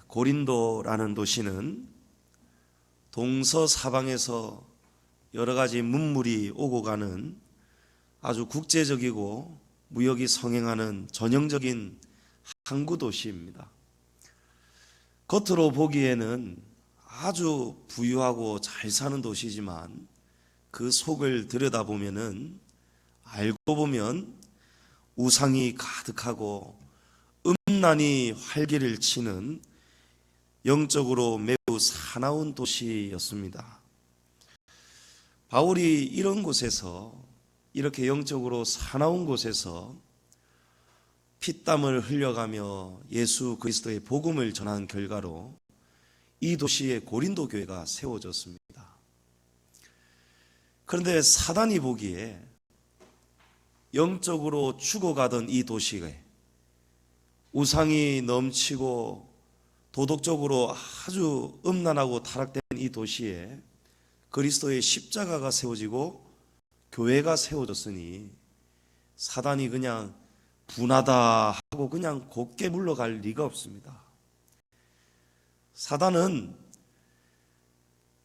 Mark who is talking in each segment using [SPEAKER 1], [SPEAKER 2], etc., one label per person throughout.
[SPEAKER 1] 고린도라는 도시는 동서사방에서 여러 가지 문물이 오고 가는 아주 국제적이고 무역이 성행하는 전형적인 항구 도시입니다. 겉으로 보기에는 아주 부유하고 잘 사는 도시지만 그 속을 들여다보면은 알고 보면 우상이 가득하고 음란이 활기를 치는 영적으로 매우 사나운 도시였습니다. 바울이 이런 곳에서, 이렇게 영적으로 사나운 곳에서 피땀을 흘려가며 예수 그리스도의 복음을 전한 결과로 이 도시에 고린도 교회가 세워졌습니다. 그런데 사단이 보기에 영적으로 죽어가던 이 도시에 우상이 넘치고 도덕적으로 아주 음란하고 타락된 이 도시에 그리스도의 십자가가 세워지고 교회가 세워졌으니 사단이 그냥 분하다 하고 그냥 곱게 물러갈 리가 없습니다. 사단은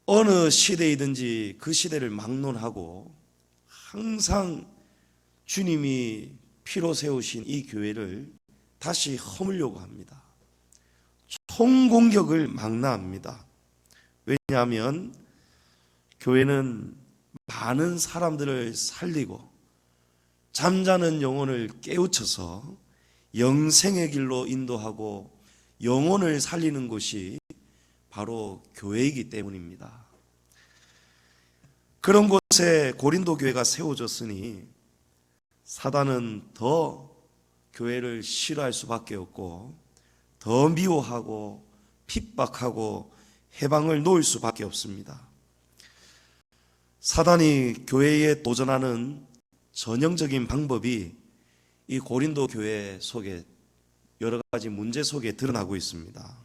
[SPEAKER 1] 어느 시대이든지 그 시대를 막론하고 항상 주님이 피로 세우신 이 교회를 다시 허물려고 합니다. 총공격을 망라합니다. 왜냐하면 교회는 많은 사람들을 살리고 잠자는 영혼을 깨우쳐서 영생의 길로 인도하고 영혼을 살리는 곳이 바로 교회이기 때문입니다. 그런 곳에 고린도 교회가 세워졌으니 사단은 더 교회를 싫어할 수밖에 없고 더 미워하고 핍박하고 해방을 놓을 수밖에 없습니다. 사단이 교회에 도전하는 전형적인 방법이 이 고린도 교회 속에 여러 가지 문제 속에 드러나고 있습니다.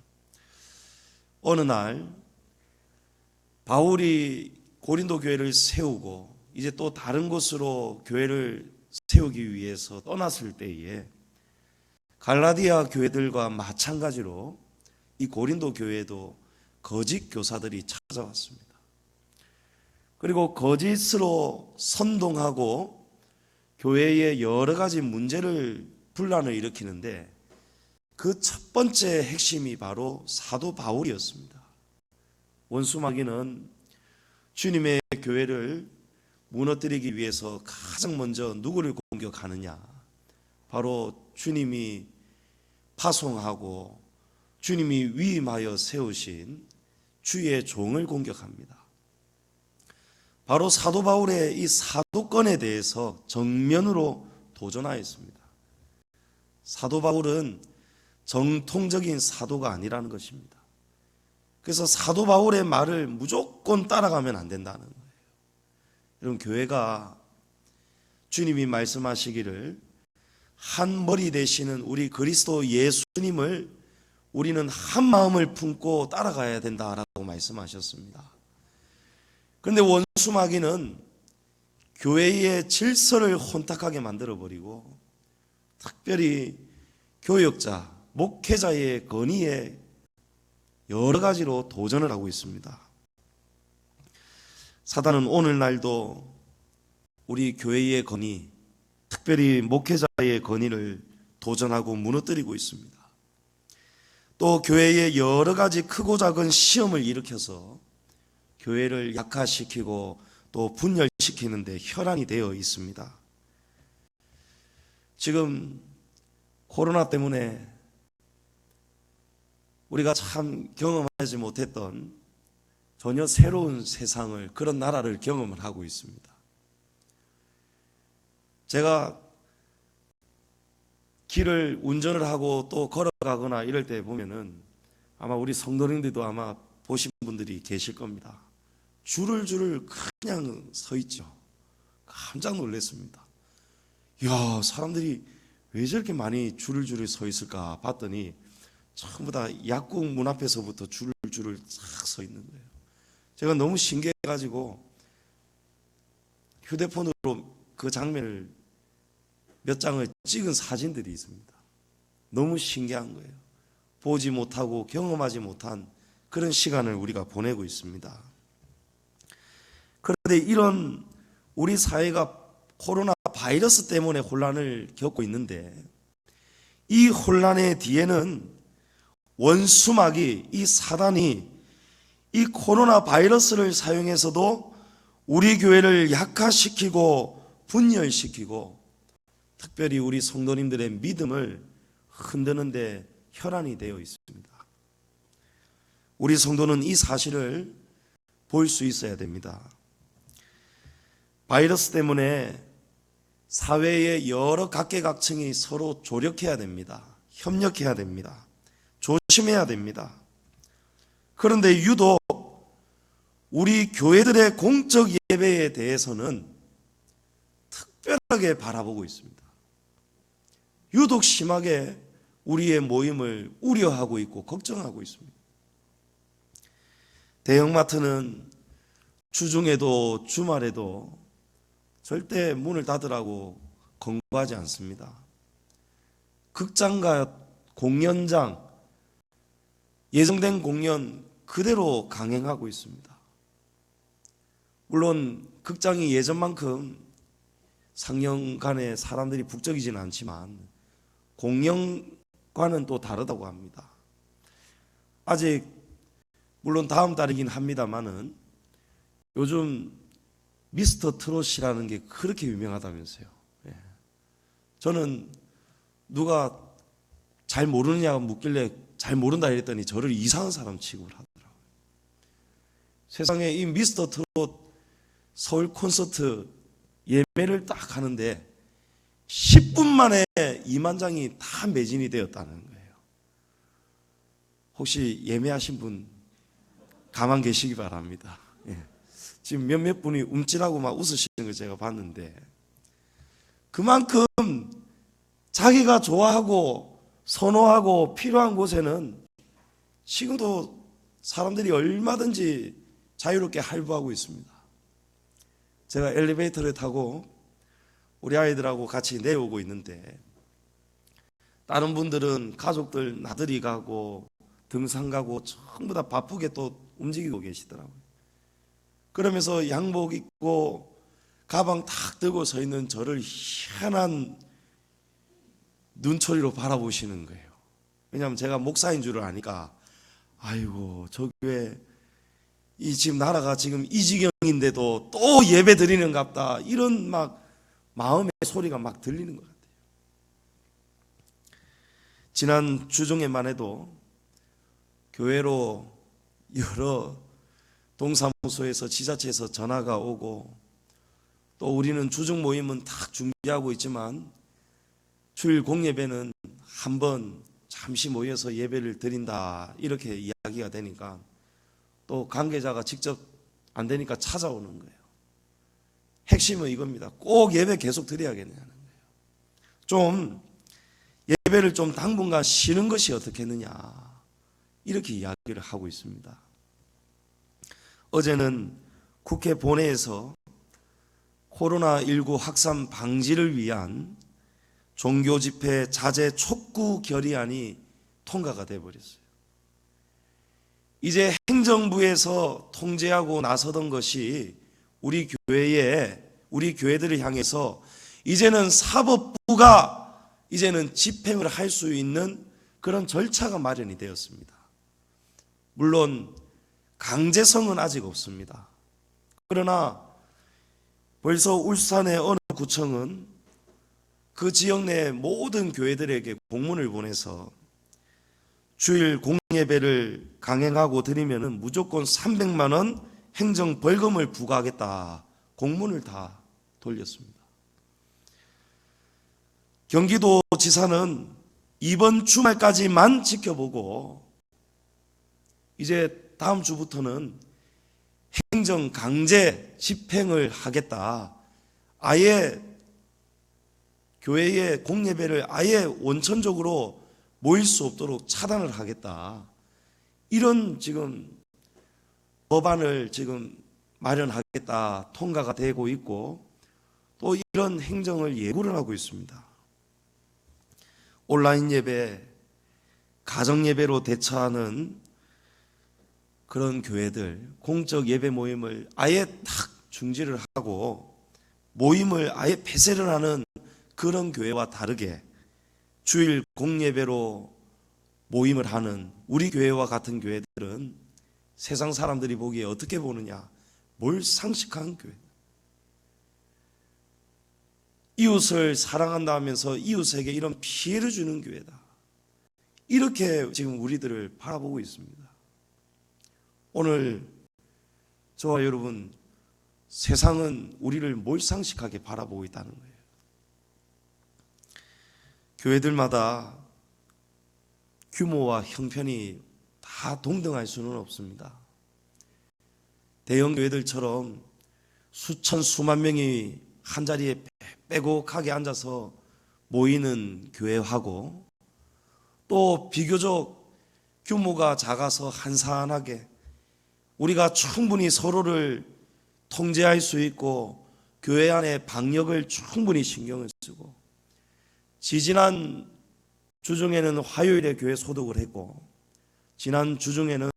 [SPEAKER 1] 어느 날 바울이 고린도 교회를 세우고 이제 또 다른 곳으로 교회를 세우기 위해서 떠났을 때에 갈라디아 교회들과 마찬가지로 이 고린도 교회도 거짓 교사들이 찾아왔습니다. 그리고 거짓으로 선동하고 교회에 여러 가지 문제를 분란을 일으키는데 그 첫 번째 핵심이 바로 사도 바울이었습니다. 원수마귀는 주님의 교회를 무너뜨리기 위해서 가장 먼저 누구를 공격하느냐? 바로 주님이 파송하고 주님이 위임하여 세우신 주의 종을 공격합니다. 바로 사도 바울의 이 사도권에 대해서 정면으로 도전하였습니다. 사도 바울은 정통적인 사도가 아니라는 것입니다. 그래서 사도 바울의 말을 무조건 따라가면 안 된다는 거예요. 여러분, 교회가 주님이 말씀하시기를 한 머리 되시는 우리 그리스도 예수님을 우리는 한 마음을 품고 따라가야 된다라고 말씀하셨습니다. 그런데 원수마귀는 교회의 질서를 혼탁하게 만들어버리고 특별히 교역자, 목회자의 건의에 여러 가지로 도전을 하고 있습니다. 사단은 오늘날도 우리 교회의 건의, 특별히 목회자의 건의를 도전하고 무너뜨리고 있습니다. 또 교회에 여러 가지 크고 작은 시험을 일으켜서 교회를 약화시키고 또 분열시키는 데 혈안이 되어 있습니다. 지금 코로나 때문에 우리가 참 경험하지 못했던 전혀 새로운 세상을, 그런 나라를 경험을 하고 있습니다. 제가 길을 운전을 하고 또 걸어가거나 이럴 때 보면은 아마 우리 성도님들도 아마 보신 분들이 계실 겁니다. 줄을 그냥 서 있죠. 깜짝 놀랐습니다. 이야, 사람들이 왜 저렇게 많이 줄을 서 있을까 봤더니 전부 다 약국 문 앞에서부터 줄을 싹 서 있는 거예요. 제가 너무 신기해가지고 휴대폰으로 그 장면을 몇 장을 찍은 사진들이 있습니다. 너무 신기한 거예요. 보지 못하고 경험하지 못한 그런 시간을 우리가 보내고 있습니다. 그런데 이런 우리 사회가 코로나 바이러스 때문에 혼란을 겪고 있는데, 이 혼란의 뒤에는 원수마귀, 이 사단이 이 코로나 바이러스를 사용해서도 우리 교회를 약화시키고 분열시키고 특별히 우리 성도님들의 믿음을 흔드는 데 혈안이 되어 있습니다. 우리 성도는 이 사실을 볼 수 있어야 됩니다. 바이러스 때문에 사회의 여러 각계각층이 서로 조력해야 됩니다. 협력해야 됩니다. 조심해야 됩니다. 그런데 유독 우리 교회들의 공적 예배에 대해서는 특별하게 바라보고 있습니다. 유독 심하게 우리의 모임을 우려하고 있고 걱정하고 있습니다. 대형마트는 주중에도 주말에도 절대 문을 닫으라고 권고하지 않습니다. 극장과 공연장, 예정된 공연 그대로 강행하고 있습니다. 물론 극장이 예전만큼 상영관에 사람들이 북적이지는 않지만 공연관은 또 다르다고 합니다. 아직 물론 다음 달이긴 합니다만은 요즘 미스터 트롯이라는 게 그렇게 유명하다면서요. 저는 누가 잘 모르느냐고 묻길래 잘 모른다 이랬더니 저를 이상한 사람 취급을 하더라고요. 세상에 이 미스터 트롯 서울 콘서트 예매를 딱 하는데 10분 만에 2만 장이 다 매진이 되었다는 거예요. 혹시 예매하신 분 가만 계시기 바랍니다. 지금 몇몇 분이 움찔하고 막 웃으시는 걸 제가 봤는데, 그만큼 자기가 좋아하고 선호하고 필요한 곳에는 지금도 사람들이 얼마든지 자유롭게 할부하고 있습니다. 제가 엘리베이터를 타고 우리 아이들하고 같이 내려오고 있는데 다른 분들은 가족들 나들이 가고 등산 가고 전부 다 바쁘게 또 움직이고 계시더라고요. 그러면서 양복 입고 가방 탁 들고 서 있는 저를 희한한 눈초리로 바라보시는 거예요. 왜냐하면 제가 목사인 줄을 아니까, 아이고 저 교회 이 지금 나라가 지금 이 지경인데도 또 예배 드리는갑다, 이런 막 마음의 소리가 막 들리는 것 같아요. 지난 주중에만 해도 교회로 여러 동사무소에서 지자체에서 전화가 오고, 또 우리는 주중 모임은 딱 준비하고 있지만 주일 공예배는 한번 잠시 모여서 예배를 드린다 이렇게 이야기가 되니까 또 관계자가 직접 안 되니까 찾아오는 거예요. 핵심은 이겁니다. 꼭 예배 계속 드려야겠냐는 거예요. 좀 예배를 좀 당분간 쉬는 것이 어떻겠느냐 이렇게 이야기를 하고 있습니다. 어제는 국회 본회에서 코로나19 확산 방지를 위한 종교집회 자제 촉구 결의안이 통과가 되어버렸어요. 이제 행정부에서 통제하고 나서던 것이 우리 교회들을 향해서 이제는 사법부가 이제는 집행을 할 수 있는 그런 절차가 마련이 되었습니다. 물론 강제성은 아직 없습니다. 그러나 벌써 울산의 어느 구청은 그 지역 내 모든 교회들에게 공문을 보내서 주일 공예배를 강행하고 드리면 무조건 300만 원 행정 벌금을 부과하겠다 공문을 다 돌렸습니다. 경기도지사는 이번 주말까지만 지켜보고 이제 다음 주부터는 행정 강제 집행을 하겠다. 아예 교회의 공예배를 아예 원천적으로 모일 수 없도록 차단을 하겠다. 이런 지금 법안을 지금 마련하겠다 통과가 되고 있고, 또 이런 행정을 예고를 하고 있습니다. 온라인 예배, 가정예배로 대처하는 그런 교회들, 공적 예배 모임을 아예 탁 중지를 하고 모임을 아예 폐쇄를 하는 그런 교회와 다르게 주일 공예배로 모임을 하는 우리 교회와 같은 교회들은 세상 사람들이 보기에 어떻게 보느냐? 몰상식한 교회. 이웃을 사랑한다 하면서 이웃에게 이런 피해를 주는 교회다. 이렇게 지금 우리들을 바라보고 있습니다. 오늘 저와 여러분, 세상은 우리를 몰상식하게 바라보고 있다는 거예요. 교회들마다 규모와 형편이 다 동등할 수는 없습니다. 대형 교회들처럼 수천 수만 명이 한 자리에 빼곡하게 앉아서 모이는 교회하고 또 비교적 규모가 작아서 한산하게 우리가 충분히 서로를 통제할 수 있고 교회 안에 방역을 충분히 신경을 쓰고 지지난 주중에는 화요일에 교회 소독을 했고 지난 주중에는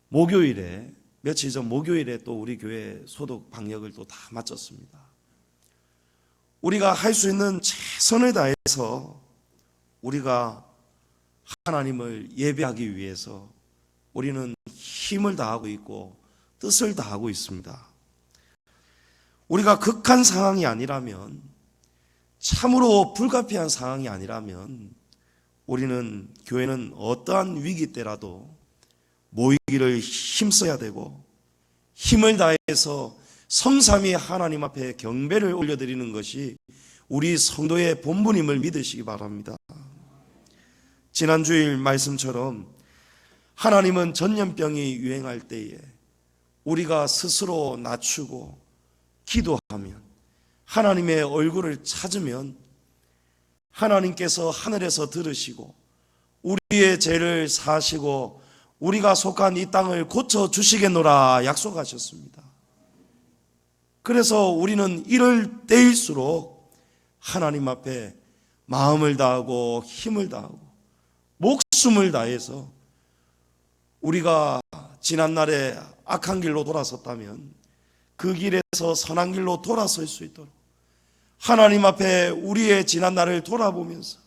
[SPEAKER 1] 목요일에 며칠 전 목요일에 또 우리 교회 소독 방역을 또 다 마쳤습니다. 우리가 할 수 있는 최선을 다해서 우리가 하나님을 예배하기 위해서 우리는 힘을 다하고 있고 뜻을 다하고 있습니다. 우리가 극한 상황이 아니라면, 참으로 불가피한 상황이 아니라면 우리는, 교회는 어떠한 위기 때라도 모이기를 힘써야 되고 힘을 다해서 성삼위 하나님 앞에 경배를 올려드리는 것이 우리 성도의 본분임을 믿으시기 바랍니다. 지난 주일 말씀처럼 하나님은 전염병이 유행할 때에 우리가 스스로 낮추고 기도하면, 하나님의 얼굴을 찾으면 하나님께서 하늘에서 들으시고 우리의 죄를 사하시고 우리가 속한 이 땅을 고쳐주시겠노라 약속하셨습니다. 그래서 우리는 이럴 때일수록 하나님 앞에 마음을 다하고 힘을 다하고 목숨을 다해서 우리가 지난날에 악한 길로 돌아섰다면 그 길에서 선한 길로 돌아설 수 있도록 하나님 앞에 우리의 지난날을 돌아보면서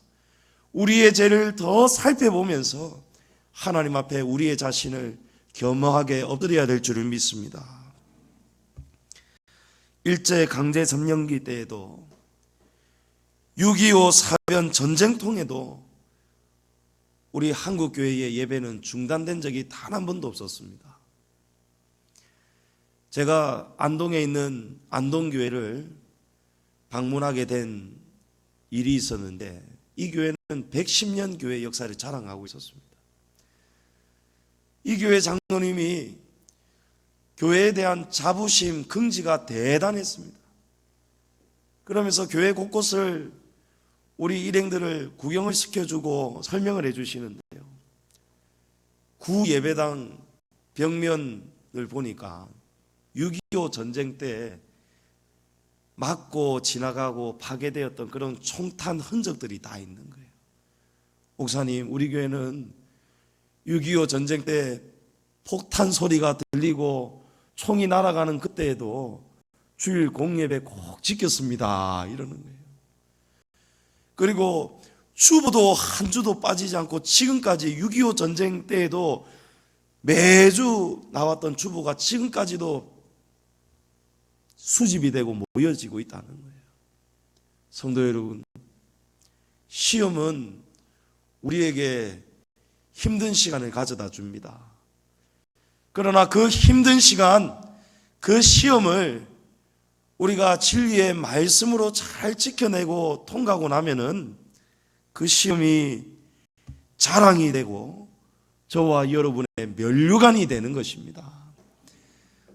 [SPEAKER 1] 우리의 죄를 더 살펴보면서 하나님 앞에 우리의 자신을 겸허하게 엎드려야 될 줄을 믿습니다. 일제 강제 점령기 때에도 6.25 사변 전쟁통에도 우리 한국교회의 예배는 중단된 적이 단 한 번도 없었습니다. 제가 안동에 있는 안동교회를 방문하게 된 일이 있었는데 이 교회는 110년 교회 역사를 자랑하고 있었습니다. 이 교회 장로님이 교회에 대한 자부심, 긍지가 대단했습니다. 그러면서 교회 곳곳을 우리 일행들을 구경을 시켜주고 설명을 해주시는데요, 구 예배당 벽면을 보니까 6.25 전쟁 때 맞고 지나가고 파괴되었던 그런 총탄 흔적들이 다 있는 거예요. 목사님, 우리 교회는 6.25 전쟁 때 폭탄 소리가 들리고 총이 날아가는 그때에도 주일 공예배 꼭 지켰습니다, 이러는 거예요. 그리고 주보도 한 주도 빠지지 않고 지금까지 6.25 전쟁 때에도 매주 나왔던 주보가 지금까지도 수집이 되고 모여지고 있다는 거예요. 성도 여러분, 시험은 우리에게 힘든 시간을 가져다 줍니다. 그러나 그 힘든 시간, 그 시험을 우리가 진리의 말씀으로 잘 지켜내고 통과하고 나면은 그 시험이 자랑이 되고 저와 여러분의 면류관이 되는 것입니다.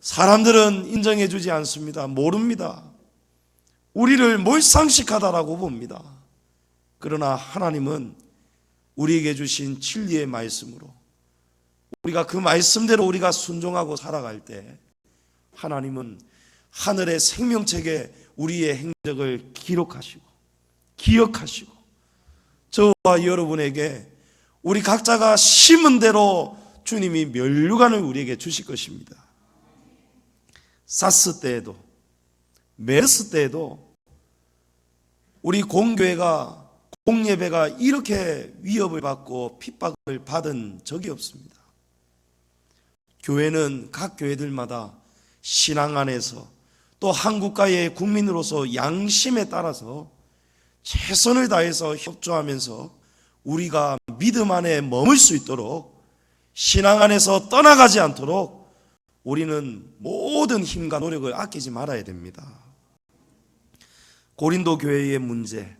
[SPEAKER 1] 사람들은 인정해 주지 않습니다. 모릅니다. 우리를 몰상식하다라고 봅니다. 그러나 하나님은 우리에게 주신 진리의 말씀으로 우리가 그 말씀대로 우리가 순종하고 살아갈 때 하나님은 하늘의 생명책에 우리의 행적을 기록하시고 기억하시고 저와 여러분에게 우리 각자가 심은 대로 주님이 면류관을 우리에게 주실 것입니다. 사스 때에도 메르스 때에도 우리 공교회가 공예배가 이렇게 위협을 받고 핍박을 받은 적이 없습니다. 교회는 각 교회들마다 신앙 안에서 또 한국가의 국민으로서 양심에 따라서 최선을 다해서 협조하면서 우리가 믿음 안에 머물 수 있도록, 신앙 안에서 떠나가지 않도록 우리는 모든 힘과 노력을 아끼지 말아야 됩니다. 고린도 교회의 문제,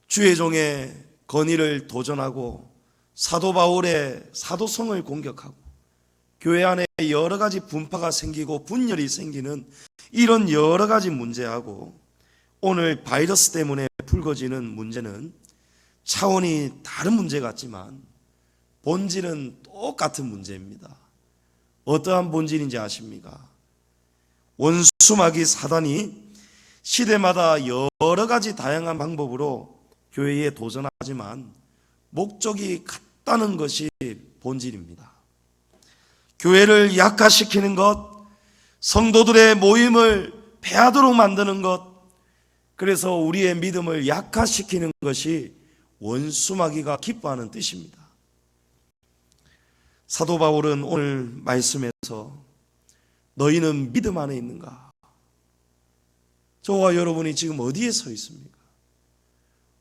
[SPEAKER 1] 주의 종의 건의를 도전하고 사도 바울의 사도성을 공격하고 교회 안에 여러 가지 분파가 생기고 분열이 생기는 이런 여러 가지 문제하고 오늘 바이러스 때문에 불거지는 문제는 차원이 다른 문제 같지만 본질은 똑같은 문제입니다. 어떠한 본질인지 아십니까? 원수마귀 사단이 시대마다 여러 가지 다양한 방법으로 교회에 도전하지만 목적이 같다는 것이 본질입니다. 교회를 약화시키는 것, 성도들의 모임을 패하도록 만드는 것, 그래서 우리의 믿음을 약화시키는 것이 원수마귀가 기뻐하는 뜻입니다. 사도 바울은 오늘 말씀에서 너희는 믿음 안에 있는가? 저와 여러분이 지금 어디에 서 있습니까?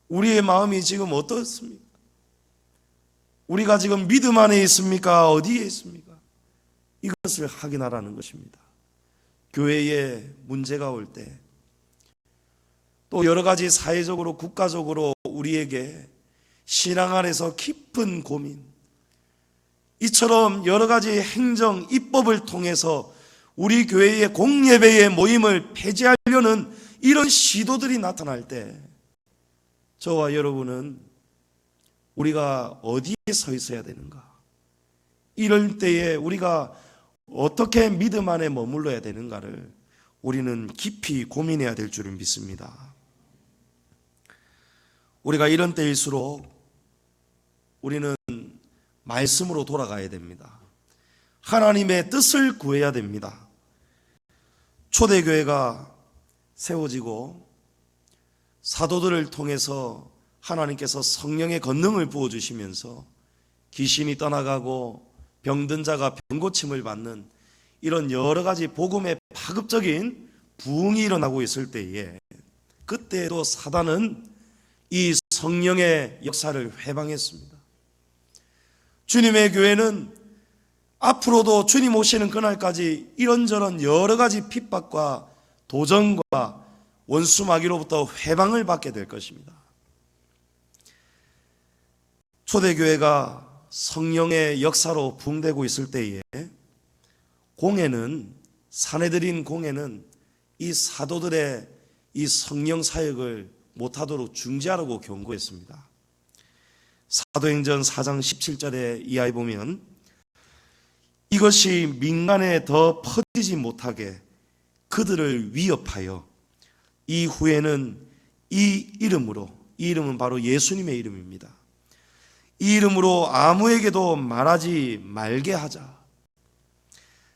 [SPEAKER 1] 우리의 마음이 지금 어떻습니까? 우리가 지금 믿음 안에 있습니까? 어디에 있습니까? 이것을 확인하라는 것입니다. 교회에 문제가 올 때, 또 여러 가지 사회적으로 국가적으로 우리에게 신앙 안에서 깊은 고민, 이처럼 여러 가지 행정, 입법을 통해서 우리 교회의 공예배의 모임을 폐지하려는 이런 시도들이 나타날 때 저와 여러분은 우리가 어디에 서 있어야 되는가? 이럴 때에 우리가 어떻게 믿음 안에 머물러야 되는가를 우리는 깊이 고민해야 될 줄을 믿습니다. 우리가 이런 때일수록 우리는 말씀으로 돌아가야 됩니다. 하나님의 뜻을 구해야 됩니다. 초대교회가 세워지고 사도들을 통해서 하나님께서 성령의 권능을 부어주시면서 귀신이 떠나가고 병든 자가 병고침을 받는 이런 여러 가지 복음의 파급적인 부흥이 일어나고 있을 때에, 그때에도 사단은 이 성령의 역사를 회방했습니다. 주님의 교회는 앞으로도 주님 오시는 그날까지 이런저런 여러 가지 핍박과 도전과 원수마귀로부터 회방을 받게 될 것입니다. 초대교회가 성령의 역사로 부흥되고 있을 때에 공회는, 사내들인 공회는 이 사도들의 이 성령 사역을 못하도록 중지하라고 경고했습니다. 사도행전 4장 17절에 이하에 보면 이것이 민간에 더 퍼지지 못하게 그들을 위협하여 이후에는 이 이름으로, 이 이름은 바로 예수님의 이름입니다. 이 이름으로 아무에게도 말하지 말게 하자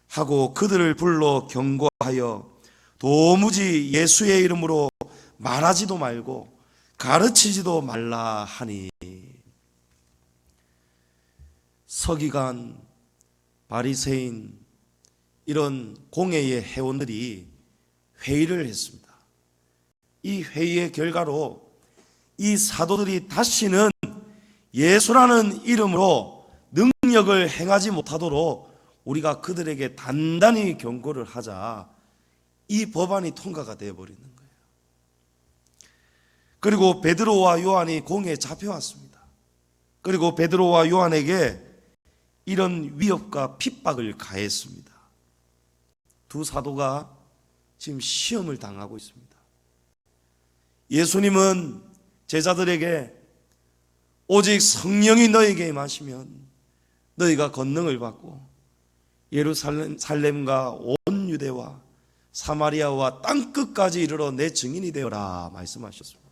[SPEAKER 1] 하고 그들을 불러 경고하여 도무지 예수의 이름으로 말하지도 말고 가르치지도 말라 하니, 서기관, 바리새인 이런 공회의 회원들이 회의를 했습니다. 이 회의의 결과로 이 사도들이 다시는 예수라는 이름으로 능력을 행하지 못하도록 우리가 그들에게 단단히 경고를 하자, 이 법안이 통과가 되어버리는 거예요. 그리고 베드로와 요한이 공회에 잡혀왔습니다. 그리고 베드로와 요한에게 이런 위협과 핍박을 가했습니다. 두 사도가 지금 시험을 당하고 있습니다. 예수님은 제자들에게 오직 성령이 너에게 임하시면 너희가 권능을 받고 예루살렘과 온 유대와 사마리아와 땅끝까지 이르러 내 증인이 되어라 말씀하셨습니다.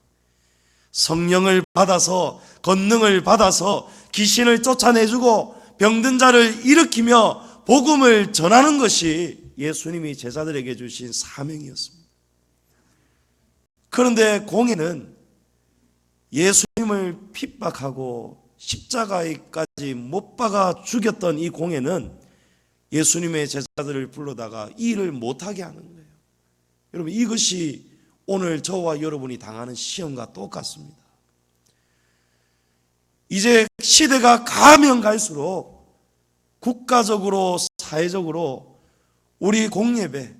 [SPEAKER 1] 성령을 받아서 권능을 받아서 귀신을 쫓아내주고 병든 자를 일으키며 복음을 전하는 것이 예수님이 제자들에게 주신 사명이었습니다. 그런데 공회는 예수님을 핍박하고 십자가에까지 못 박아 죽였던 이 공회는 예수님의 제자들을 불러다가 이 일을 못하게 하는 거예요. 여러분, 이것이 오늘 저와 여러분이 당하는 시험과 똑같습니다. 이제 시대가 가면 갈수록 국가적으로 사회적으로 우리 공예배,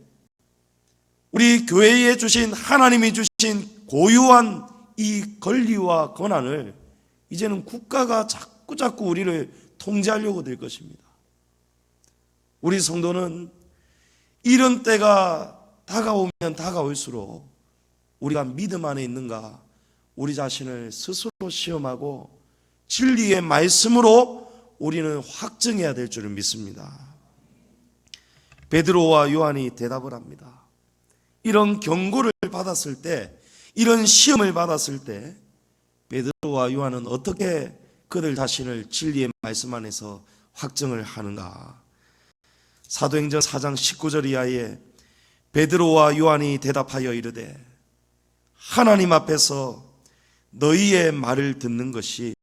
[SPEAKER 1] 우리 교회에 주신 하나님이 주신 고유한 이 권리와 권한을 이제는 국가가 자꾸 우리를 통제하려고 될 것입니다. 우리 성도는 이런 때가 다가오면 다가올수록 우리가 믿음 안에 있는가 우리 자신을 스스로 시험하고 진리의 말씀으로 우리는 확증해야 될 줄을 믿습니다. 베드로와 요한이 대답을 합니다. 이런 경고를 받았을 때, 이런 시험을 받았을 때 베드로와 요한은 어떻게 그들 자신을 진리의 말씀 안에서 확증을 하는가? 사도행전 4장 19절 이하에 베드로와 요한이 대답하여 이르되 하나님 앞에서 너희의 말을 듣는 것이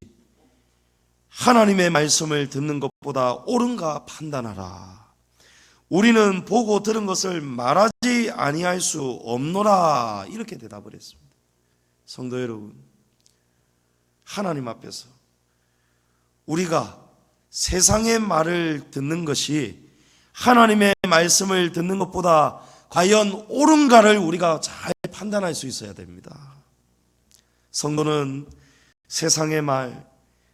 [SPEAKER 1] 하나님의 말씀을 듣는 것보다 옳은가 판단하라. 우리는 보고 들은 것을 말하지 아니할 수 없노라. 이렇게 대답을 했습니다. 성도 여러분, 하나님 앞에서 우리가 세상의 말을 듣는 것이 하나님의 말씀을 듣는 것보다 과연 옳은가를 우리가 잘 판단할 수 있어야 됩니다. 성도는 세상의 말,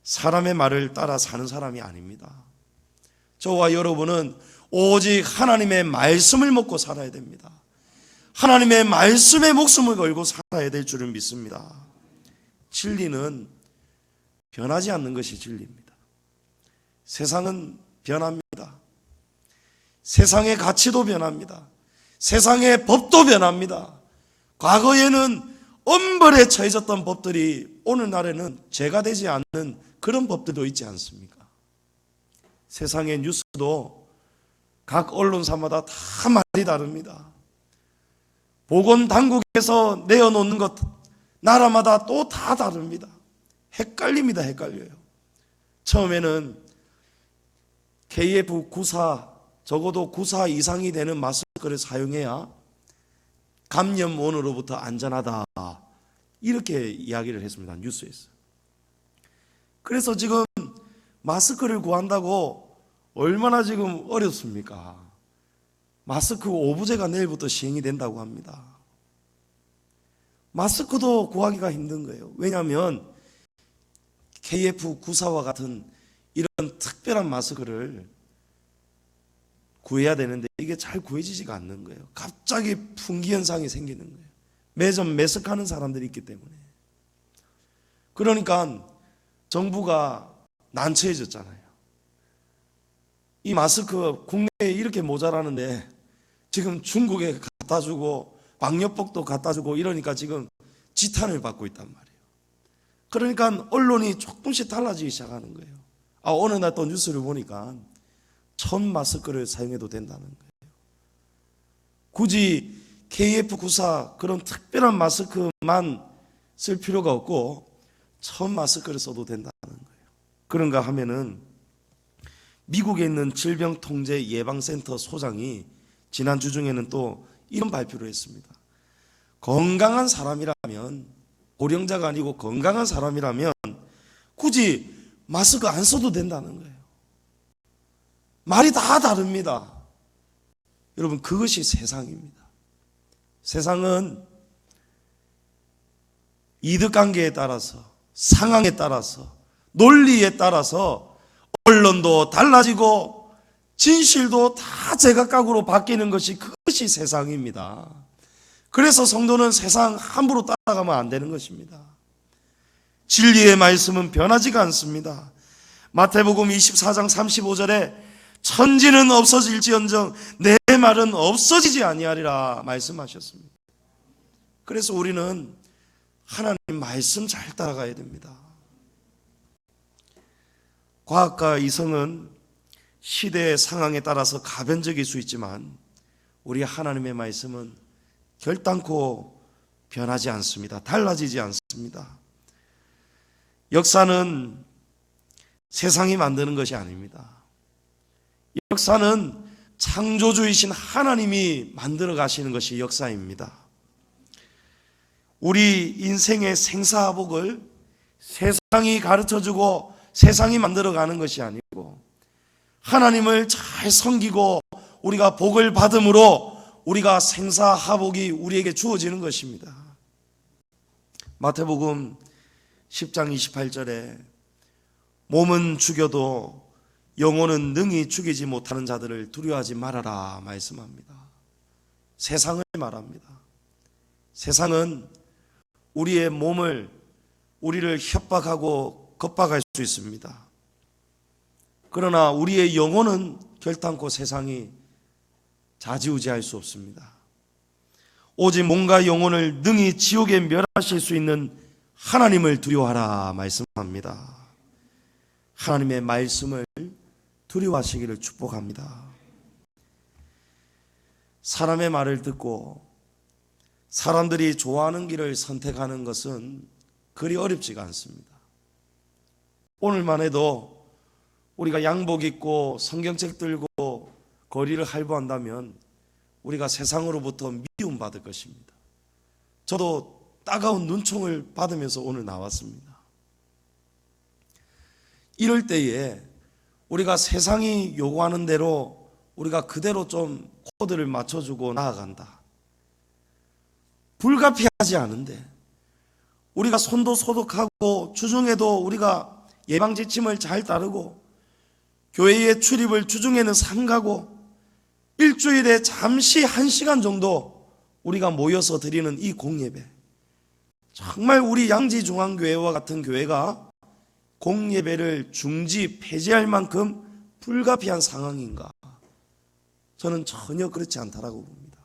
[SPEAKER 1] 사람의 말을 따라 사는 사람이 아닙니다. 저와 여러분은 오직 하나님의 말씀을 먹고 살아야 됩니다. 하나님의 말씀에 목숨을 걸고 살아야 될 줄을 믿습니다. 진리는 변하지 않는 것이 진리입니다. 세상은 변합니다. 세상의 가치도 변합니다. 세상의 법도 변합니다. 과거에는 엄벌에 처해졌던 법들이 오늘날에는 죄가 되지 않는 그런 법들도 있지 않습니까? 세상의 뉴스도 각 언론사마다 다 말이 다릅니다. 보건당국에서 내어놓는 것 나라마다 또 다 다릅니다. 헷갈립니다. 헷갈려요. 처음에는 KF94 적어도 94 이상이 되는 마스크를 사용해야 감염원으로부터 안전하다, 이렇게 이야기를 했습니다. 뉴스에서. 그래서 지금 마스크를 구한다고 얼마나 지금 어렵습니까? 마스크 오부제가 내일부터 시행이 된다고 합니다. 마스크도 구하기가 힘든 거예요. 왜냐하면 KF94와 같은 이런 특별한 마스크를 구해야 되는데 이게 잘 구해지지가 않는 거예요. 갑자기 품귀 현상이 생기는 거예요. 매점 매석하는 사람들이 있기 때문에. 그러니까 정부가 난처해졌잖아요. 이 마스크 국내에 이렇게 모자라는데 지금 중국에 갖다 주고 방역복도 갖다 주고 이러니까 지금 지탄을 받고 있단 말이에요. 그러니까 언론이 조금씩 달라지기 시작하는 거예요. 어느 날 또 뉴스를 보니까 1000 마스크를 사용해도 된다는 거예요. 굳이 KF94 그런 특별한 마스크만 쓸 필요가 없고 1000 마스크를 써도 된다는 거예요. 그런가 하면은 미국에 있는 질병통제예방센터 소장이 지난 주 중에는 또 이런 발표를 했습니다. 건강한 사람이라면, 고령자가 아니고 건강한 사람이라면 굳이 마스크 안 써도 된다는 거예요. 말이 다 다릅니다. 여러분, 그것이 세상입니다. 세상은 이득관계에 따라서, 상황에 따라서, 논리에 따라서 언론도 달라지고 진실도 다 제각각으로 바뀌는 것이, 그것이 세상입니다. 그래서 성도는 세상 함부로 따라가면 안 되는 것입니다. 진리의 말씀은 변하지가 않습니다. 마태복음 24장 35절에 천지는 없어질지언정 내 말은 없어지지 아니하리라 말씀하셨습니다. 그래서 우리는 하나님 말씀 잘 따라가야 됩니다. 과학과 이성은 시대의 상황에 따라서 가변적일 수 있지만 우리 하나님의 말씀은 결단코 변하지 않습니다. 달라지지 않습니다. 역사는 세상이 만드는 것이 아닙니다. 역사는 창조주이신 하나님이 만들어 가시는 것이 역사입니다. 우리 인생의 생사복을 세상이 가르쳐주고 세상이 만들어가는 것이 아니고 하나님을 잘 섬기고 우리가 복을 받음으로 우리가 생사하복이 우리에게 주어지는 것입니다. 마태복음 10장 28절에 몸은 죽여도 영혼은 능히 죽이지 못하는 자들을 두려워하지 말아라 말씀합니다. 세상을 말합니다. 세상은 우리의 몸을 우리를 협박하고 겁박할 수 있습니다. 그러나 우리의 영혼은 결단코 세상이 좌지우지할 수 없습니다. 오직 몸과 영혼을 능히 지옥에 멸하실 수 있는 하나님을 두려워하라 말씀합니다. 하나님의 말씀을 두려워하시기를 축복합니다. 사람의 말을 듣고 사람들이 좋아하는 길을 선택하는 것은 그리 어렵지가 않습니다. 오늘만 해도 우리가 양복 입고 성경책 들고 거리를 활보한다면 우리가 세상으로부터 미움받을 것입니다. 저도 따가운 눈총을 받으면서 오늘 나왔습니다. 이럴 때에 우리가 세상이 요구하는 대로 우리가 그대로 좀 코드를 맞춰주고 나아간다. 불가피하지 않은데 우리가 손도 소독하고 주중에도 우리가 예방지침을 잘 따르고 교회에 출입을 주중에는 삼가고 일주일에 잠시 1시간 정도 우리가 모여서 드리는 이 공예배, 정말 우리 양지중앙교회와 같은 교회가 공예배를 중지 폐지할 만큼 불가피한 상황인가? 저는 전혀 그렇지 않다라고 봅니다.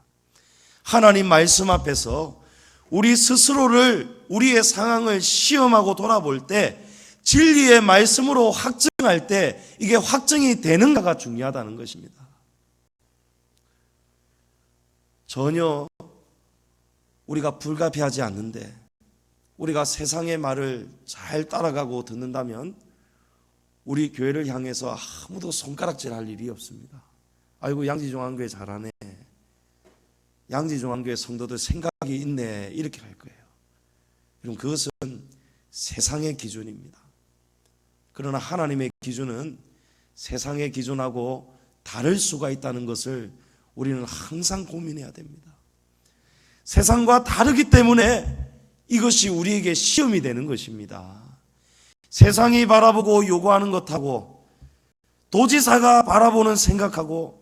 [SPEAKER 1] 하나님 말씀 앞에서 우리 스스로를, 우리의 상황을 시험하고 돌아볼 때 진리의 말씀으로 확증할 때 이게 확증이 되는가가 중요하다는 것입니다. 전혀 우리가 불가피하지 않는데 우리가 세상의 말을 잘 따라가고 듣는다면 우리 교회를 향해서 아무도 손가락질 할 일이 없습니다. 아이고 양지중앙교회 잘하네, 양지중앙교회 성도들 생각이 있네, 이렇게 할 거예요. 여러분, 그것은 세상의 기준입니다. 그러나 하나님의 기준은 세상의 기준하고 다를 수가 있다는 것을 우리는 항상 고민해야 됩니다. 세상과 다르기 때문에 이것이 우리에게 시험이 되는 것입니다. 세상이 바라보고 요구하는 것하고 도지사가 바라보는 생각하고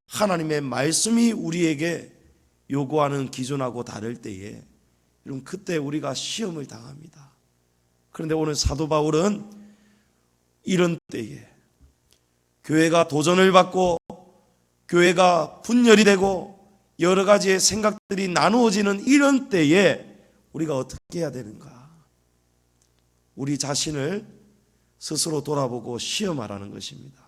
[SPEAKER 1] 하나님의 말씀이 우리에게 요구하는 기준하고 다를 때에 여러분, 그때 우리가 시험을 당합니다. 그런데 오늘 사도 바울은 이런 때에 교회가 도전을 받고 교회가 분열이 되고 여러 가지의 생각들이 나누어지는 이런 때에 우리가 어떻게 해야 되는가? 우리 자신을 스스로 돌아보고 시험하라는 것입니다.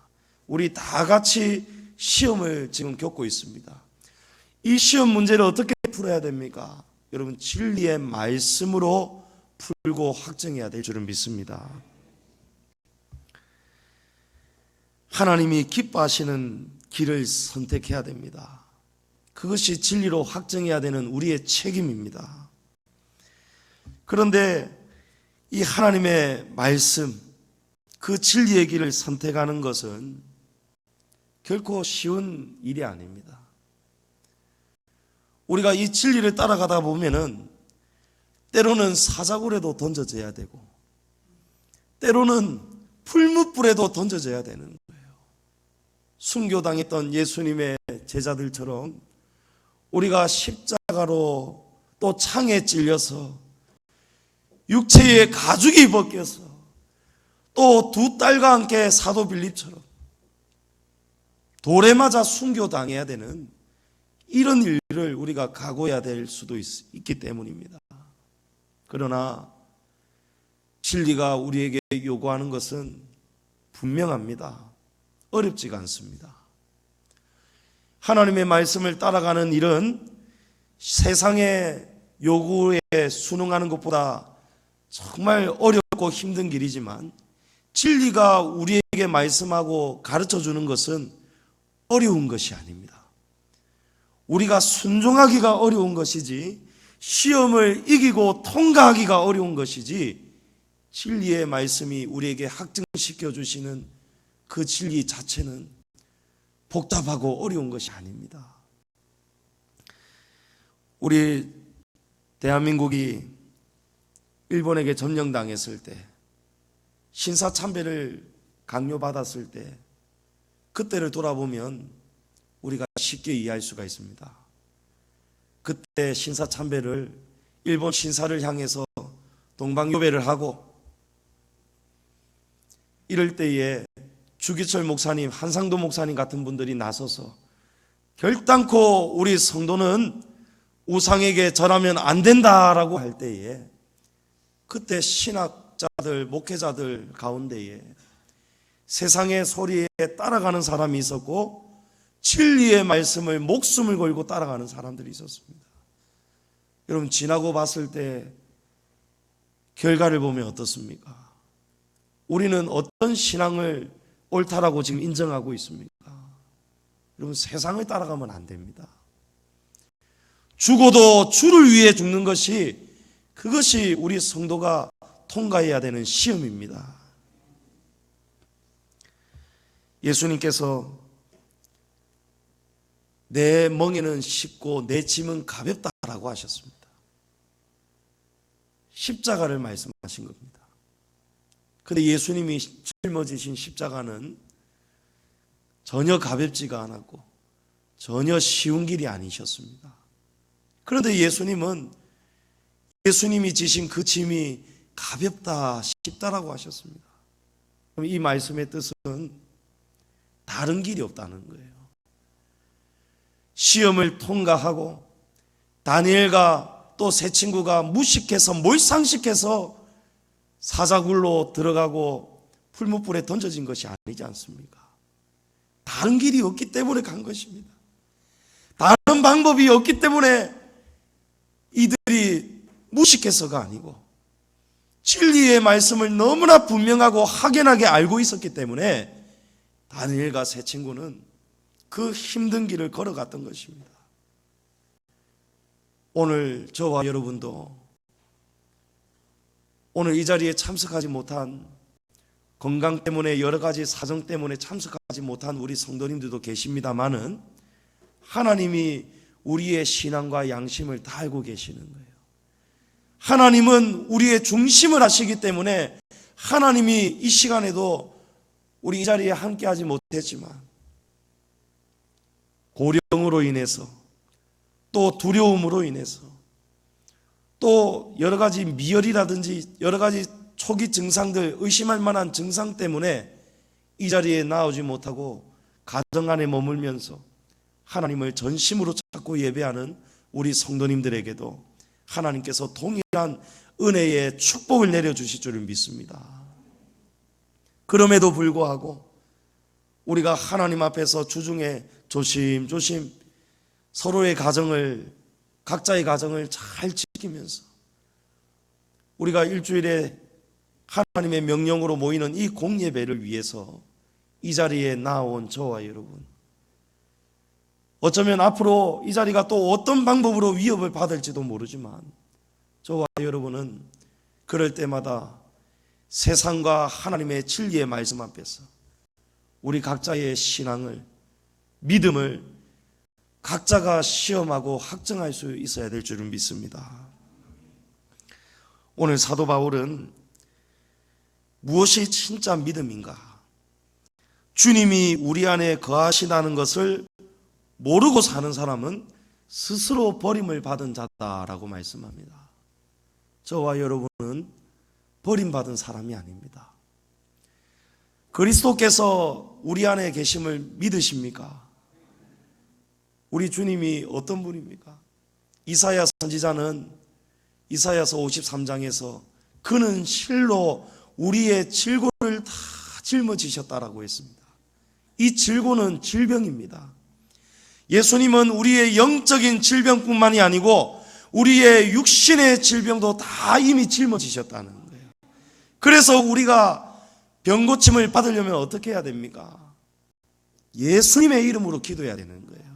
[SPEAKER 1] 우리 다 같이 시험을 지금 겪고 있습니다. 이 시험 문제를 어떻게 풀어야 됩니까? 여러분, 진리의 말씀으로 풀고 확정해야 될 줄은 믿습니다. 하나님이 기뻐하시는 길을 선택해야 됩니다. 그것이 진리로 확정해야 되는 우리의 책임입니다. 그런데 이 하나님의 말씀, 그 진리의 길을 선택하는 것은 결코 쉬운 일이 아닙니다. 우리가 이 진리를 따라가다 보면은 때로는 사자굴에도 던져져야 되고 때로는 풀무불에도 던져져야 되는 거예요. 순교당했던 예수님의 제자들처럼 우리가 십자가로 또 창에 찔려서 육체의 가죽이 벗겨서 또 두 딸과 함께 사도 빌립처럼 돌에 맞아 순교당해야 되는 이런 일을 우리가 각오해야 될 수도 있기 때문입니다. 그러나 진리가 우리에게 요구하는 것은 분명합니다. 어렵지가 않습니다. 하나님의 말씀을 따라가는 일은 세상의 요구에 순응하는 것보다 정말 어렵고 힘든 길이지만, 진리가 우리에게 말씀하고 가르쳐 주는 것은 어려운 것이 아닙니다. 우리가 순종하기가 어려운 것이지, 시험을 이기고 통과하기가 어려운 것이지, 진리의 말씀이 우리에게 확증시켜 주시는 그 진리 자체는 복잡하고 어려운 것이 아닙니다. 우리 대한민국이 일본에게 점령당했을 때, 신사참배를 강요받았을 때, 그때를 돌아보면 우리가 쉽게 이해할 수가 있습니다. 그때 신사참배를, 일본 신사를 향해서 동방요배를 하고 이럴 때에 주기철 목사님, 한상도 목사님 같은 분들이 나서서 결단코 우리 성도는 우상에게 절하면 안 된다라고 할 때에, 그때 신학자들, 목회자들 가운데에 세상의 소리에 따라가는 사람이 있었고, 진리의 말씀을 목숨을 걸고 따라가는 사람들이 있었습니다. 여러분, 지나고 봤을 때 결과를 보면 어떻습니까? 우리는 어떤 신앙을 옳다라고 지금 인정하고 있습니까? 여러분, 세상을 따라가면 안 됩니다. 죽어도 주를 위해 죽는 것이, 그것이 우리 성도가 통과해야 되는 시험입니다. 예수님께서 내 멍에는 쉽고 내 짐은 가볍다라고 하셨습니다. 십자가를 말씀하신 겁니다. 그런데 예수님이 짊어지신 십자가는 전혀 가볍지가 않았고 전혀 쉬운 길이 아니셨습니다. 그런데 예수님이 지신 그 짐이 가볍다, 쉽다라고 하셨습니다. 그럼 이 말씀의 뜻은 다른 길이 없다는 거예요. 시험을 통과하고 다니엘과 또 세 친구가 무식해서, 몰상식해서 사자굴로 들어가고 풀무불에 던져진 것이 아니지 않습니까? 다른 길이 없기 때문에 간 것입니다. 다른 방법이 없기 때문에 이들이 무식해서가 아니고, 진리의 말씀을 너무나 분명하고 확연하게 알고 있었기 때문에 다니엘과 세 친구는 그 힘든 길을 걸어갔던 것입니다. 오늘 저와 여러분도 오늘 이 자리에 참석하지 못한, 건강 때문에 여러 가지 사정 때문에 참석하지 못한 우리 성도님들도 계십니다마는, 하나님이 우리의 신앙과 양심을 다 알고 계시는 거예요. 하나님은 우리의 중심을 아시기 때문에 하나님이 이 시간에도 우리 이 자리에 함께하지 못했지만, 고령으로 인해서, 또 두려움으로 인해서, 또 여러 가지 미열이라든지 여러 가지 초기 증상들, 의심할 만한 증상 때문에 이 자리에 나오지 못하고 가정 안에 머물면서 하나님을 전심으로 찾고 예배하는 우리 성도님들에게도 하나님께서 동일한 은혜의 축복을 내려주실 줄을 믿습니다. 그럼에도 불구하고 우리가 하나님 앞에서 주중에 조심조심 서로의 가정을, 각자의 가정을 잘 지키면서 우리가 일주일에 하나님의 명령으로 모이는 이 공예배를 위해서 이 자리에 나온 저와 여러분, 어쩌면 앞으로 이 자리가 또 어떤 방법으로 위협을 받을지도 모르지만, 저와 여러분은 그럴 때마다 세상과 하나님의 진리의 말씀 앞에서 우리 각자의 신앙을, 믿음을 각자가 시험하고 확증할 수 있어야 될 줄을 믿습니다. 오늘 사도 바울은 무엇이 진짜 믿음인가, 주님이 우리 안에 거하시다는 것을 모르고 사는 사람은 스스로 버림을 받은 자다라고 말씀합니다. 저와 여러분은 버림받은 사람이 아닙니다. 그리스도께서 우리 안에 계심을 믿으십니까? 우리 주님이 어떤 분입니까? 이사야 선지자는 이사야서 53장에서 그는 실로 우리의 질고를 다 짊어지셨다라고 했습니다. 이 질고는 질병입니다. 예수님은 우리의 영적인 질병뿐만이 아니고 우리의 육신의 질병도 다 이미 짊어지셨다는 거예요. 그래서 우리가 병고침을 받으려면 어떻게 해야 됩니까? 예수님의 이름으로 기도해야 되는 거예요.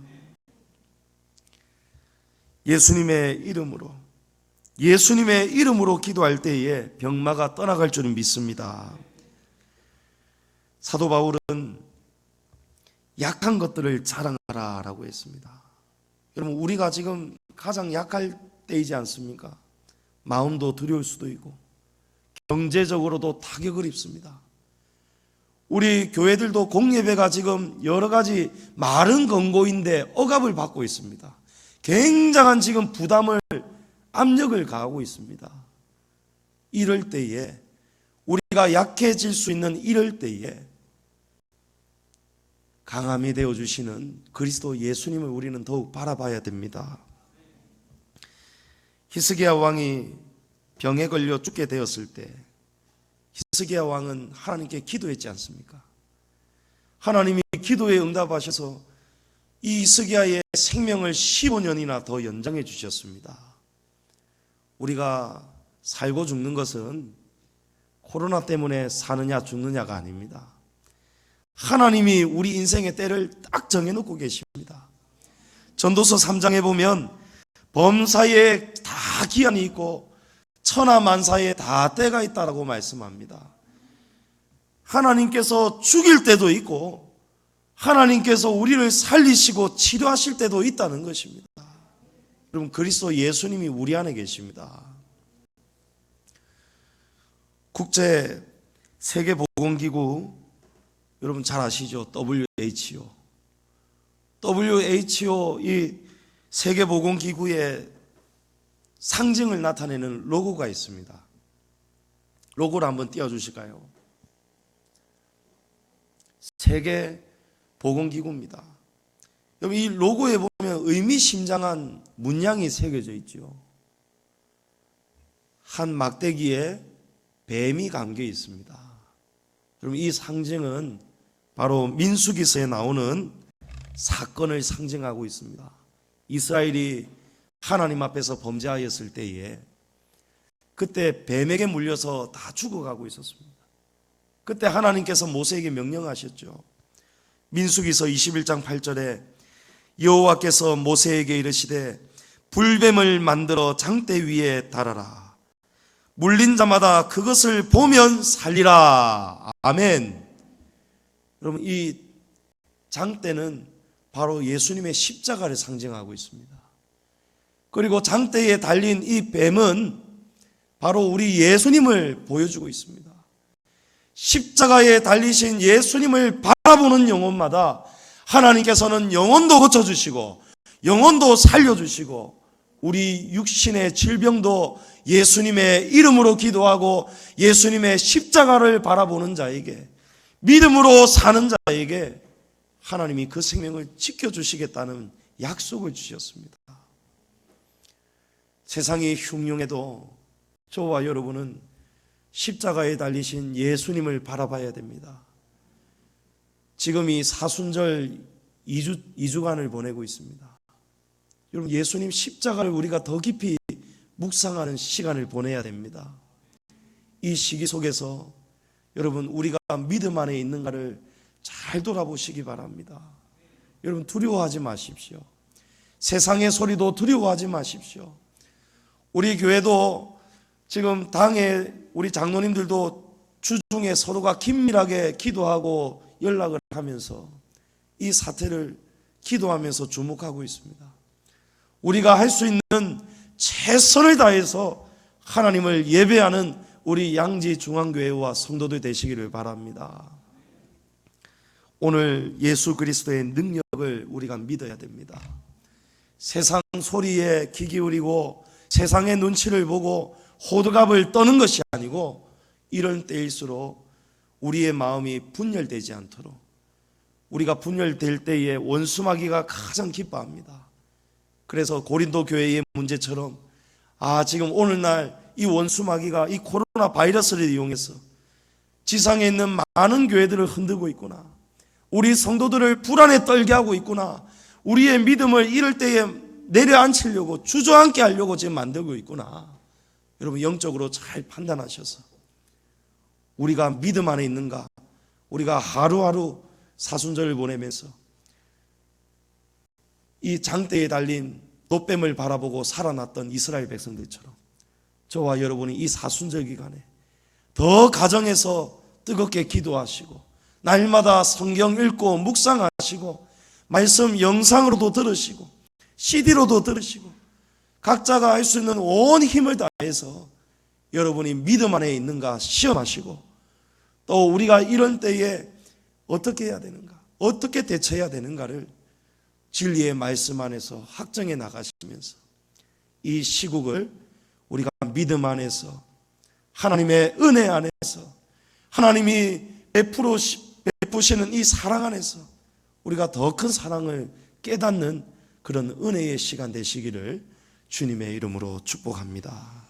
[SPEAKER 1] 예수님의 이름으로 기도할 때에 병마가 떠나갈 줄은 믿습니다. 사도 바울은 약한 것들을 자랑하라라고 했습니다. 여러분, 우리가 지금 가장 약할 때이지 않습니까? 마음도 두려울 수도 있고 경제적으로도 타격을 입습니다. 우리 교회들도 공예배가 지금 여러 가지 말은 권고인데 억압을 받고 있습니다. 굉장한 지금 부담을, 압력을 가하고 있습니다. 이럴 때에, 우리가 약해질 수 있는 이럴 때에 강함이 되어주시는 그리스도 예수님을 우리는 더욱 바라봐야 됩니다. 히스기야 왕이 병에 걸려 죽게 되었을 때 히스기야 왕은 하나님께 기도했지 않습니까? 하나님이 기도에 응답하셔서 이 히스기야의 생명을 15년이나 더 연장해 주셨습니다. 우리가 살고 죽는 것은 코로나 때문에 사느냐 죽느냐가 아닙니다. 하나님이 우리 인생의 때를 딱 정해놓고 계십니다. 전도서 3장에 보면 범사에 다 기한이 있고 천하만사에 다 때가 있다라고 말씀합니다. 하나님께서 죽일 때도 있고 하나님께서 우리를 살리시고 치료하실 때도 있다는 것입니다. 여러분, 그리스도 예수님이 우리 안에 계십니다. 국제 세계보건기구 여러분 잘 아시죠? WHO 이 세계보건기구의 상징을 나타내는 로고가 있습니다. 로고를 한번 띄워주실까요? 세계보건기구입니다. 여러분, 이 로고에 보면 의미심장한 문양이 새겨져 있죠. 한 막대기에 뱀이 감겨 있습니다. 여러분, 이 상징은 바로 민수기서에 나오는 사건을 상징하고 있습니다. 이스라엘이 하나님 앞에서 범죄하였을 때에 그때 뱀에게 물려서 다 죽어가고 있었습니다. 그때 하나님께서 모세에게 명령하셨죠. 민수기서 21장 8절에 여호와께서 모세에게 이르시되 불뱀을 만들어 장대 위에 달아라. 물린 자마다 그것을 보면 살리라. 아멘. 여러분, 이 장대는 바로 예수님의 십자가를 상징하고 있습니다. 그리고 장대에 달린 이 뱀은 바로 우리 예수님을 보여주고 있습니다. 십자가에 달리신 예수님을 바라보는 영혼마다 하나님께서는 영혼도 고쳐주시고 영혼도 살려주시고 우리 육신의 질병도 예수님의 이름으로 기도하고 예수님의 십자가를 바라보는 자에게, 믿음으로 사는 자에게 하나님이 그 생명을 지켜주시겠다는 약속을 주셨습니다. 세상이 흉흉해도 저와 여러분은 십자가에 달리신 예수님을 바라봐야 됩니다. 지금 이 사순절 2주간을 보내고 있습니다. 여러분, 예수님 십자가를 우리가 더 깊이 묵상하는 시간을 보내야 됩니다. 이 시기 속에서 여러분, 우리가 믿음 안에 있는가를 잘 돌아보시기 바랍니다. 여러분, 두려워하지 마십시오. 세상의 소리도 두려워하지 마십시오. 우리 교회도 지금 당에 우리 장로님들도 주중에 서로가 긴밀하게 기도하고 연락을 하면서 이 사태를 기도하면서 주목하고 있습니다. 우리가 할 수 있는 최선을 다해서 하나님을 예배하는 우리 양지중앙교회와 성도들 되시기를 바랍니다. 오늘 예수 그리스도의 능력을 우리가 믿어야 됩니다. 세상 소리에 귀 기울이고 세상의 눈치를 보고 호들갑을 떠는 것이 아니고 이런 때일수록 우리의 마음이 분열되지 않도록, 우리가 분열될 때에 원수마귀가 가장 기뻐합니다. 그래서 고린도 교회의 문제처럼 지금 오늘날 이 원수마귀가 이 코로나 바이러스를 이용해서 지상에 있는 많은 교회들을 흔들고 있구나. 우리 성도들을 불안에 떨게 하고 있구나. 우리의 믿음을 이럴 때에 내려앉히려고, 주저앉게 하려고 지금 만들고 있구나. 여러분, 영적으로 잘 판단하셔서 우리가 믿음 안에 있는가, 우리가 하루하루 사순절을 보내면서 이 장대에 달린 놋뱀을 바라보고 살아났던 이스라엘 백성들처럼 저와 여러분이 이 사순절 기간에 더 가정에서 뜨겁게 기도하시고, 날마다 성경 읽고 묵상하시고, 말씀 영상으로도 들으시고 CD로도 들으시고, 각자가 할 수 있는 온 힘을 다해서 여러분이 믿음 안에 있는가 시험하시고, 또 우리가 이런 때에 어떻게 해야 되는가, 어떻게 대처해야 되는가를 진리의 말씀 안에서 확정해 나가시면서 이 시국을 우리가 믿음 안에서, 하나님의 은혜 안에서, 하나님이 베푸시는 이 사랑 안에서 우리가 더 큰 사랑을 깨닫는 그런 은혜의 시간 되시기를 주님의 이름으로 축복합니다.